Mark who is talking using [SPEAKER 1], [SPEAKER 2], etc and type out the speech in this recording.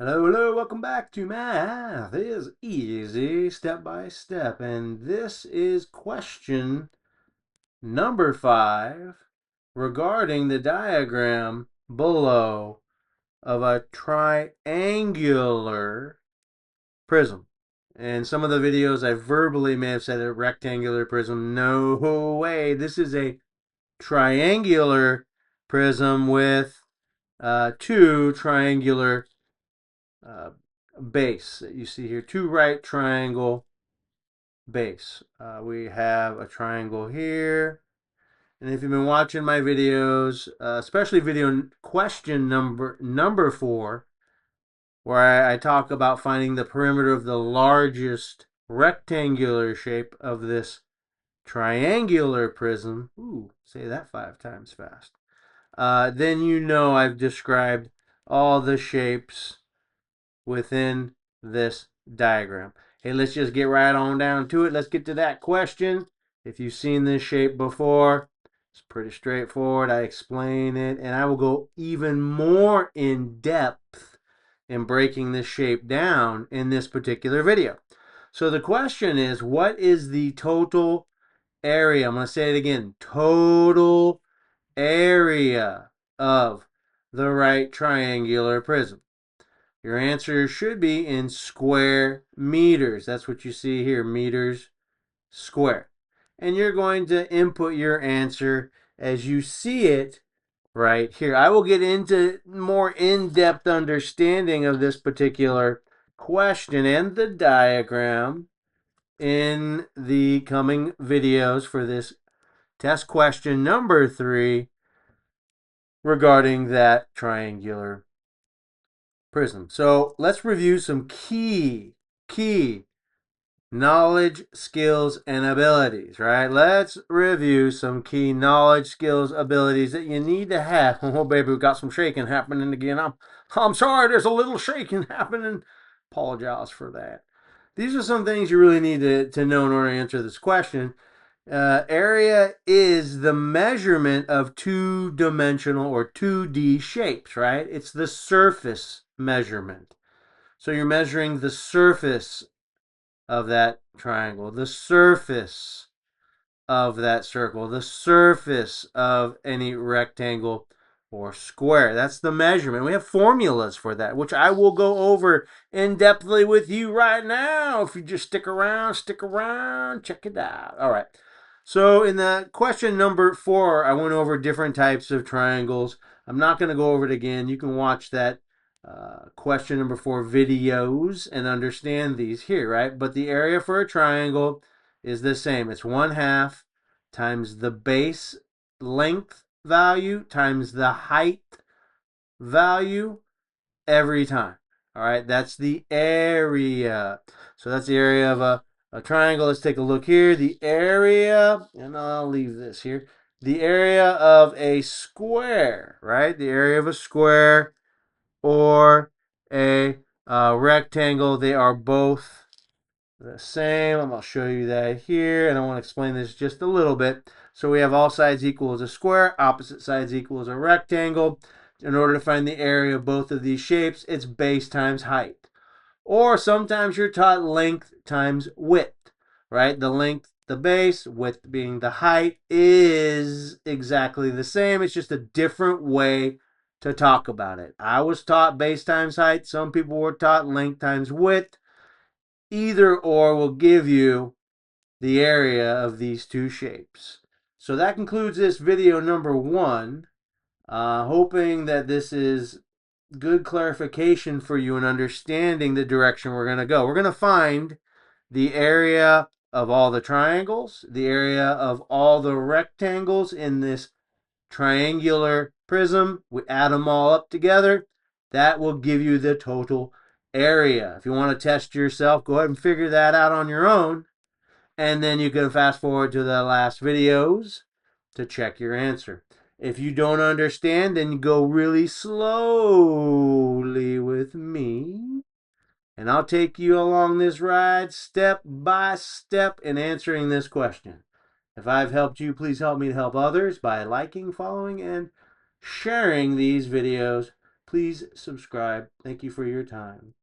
[SPEAKER 1] Hello, hello, welcome back to Math is Easy Step by Step. And this is question number 5 regarding the diagram below of a triangular prism. In some of the videos, I verbally may have said a rectangular prism. No way. This is a triangular prism with two triangular uh, base that you see here, two right triangle base. We have a triangle here. And if you've been watching my videos, especially video question number 4, where I talk about finding the perimeter of the largest rectangular shape of this triangular prism. Ooh, say that 5 times fast. Then you know I've described all the shapes within this diagram. Hey, let's just get right on down to it. Let's get to that question. If you've seen this shape before, it's pretty straightforward. I explain it, and I will go even more in depth in breaking this shape down in this particular video. So the question is, what is the total area? I'm going to say it again. Total area of the right triangular prism. Your answer should be in square meters. That's what you see here, meters square. And you're going to input your answer as you see it right here. I will get into more in-depth understanding of this particular question and the diagram in the coming videos for this test question number 3 regarding that triangular prism. So let's review some key knowledge, skills, and abilities, right? Let's review some key knowledge, skills, abilities that you need to have. Oh, baby, we got some shaking happening again. I'm sorry, there's a little shaking happening. Apologize for that. These are some things you really need to know in order to answer this question. Area is the measurement of two-dimensional or 2D shapes, right? It's the surface measurement. So you're measuring the surface of that triangle, the surface of that circle, the surface of any rectangle or square. That's the measurement. We have formulas for that, which I will go over in depthly with you right now. If you just stick around, check it out. All right. So in the question number 4, I went over different types of triangles. I'm not going to go over it again. You can watch that question number 4 videos and understand these here, right? But the area for a triangle is the same. It's 1/2 times the base length value times the height value every time. All right, that's the area. So that's the area of a triangle. Let's take a look here. The area, and I'll leave this here. The area of a square, right? The area of a square or a rectangle. They are both the same. I'm going to show you that here, and I want to explain this just a little bit. So we have all sides equals a square, opposite sides equals a rectangle. In order to find the area of both of these shapes, it's base times height. Or sometimes you're taught length times width, right? The length, the base, width being the height, is exactly the same. It's just a different way to talk about it. I was taught base times height. Some people were taught length times width. Either or will give you the area of these two shapes. So that concludes this video number 1. Hoping that this is good clarification for you in understanding the direction we're going to go. We're going to find the area of all the triangles, the area of all the rectangles in this triangular prism. We add them all up together. That will give you the total area. If you want to test yourself, go ahead and figure that out on your own. And then you can fast forward to the last videos to check your answer. If you don't understand, then go really slowly with me. And I'll take you along this ride step by step in answering this question. If I've helped you, please help me to help others by liking, following, and sharing these videos. Please subscribe. Thank you for your time.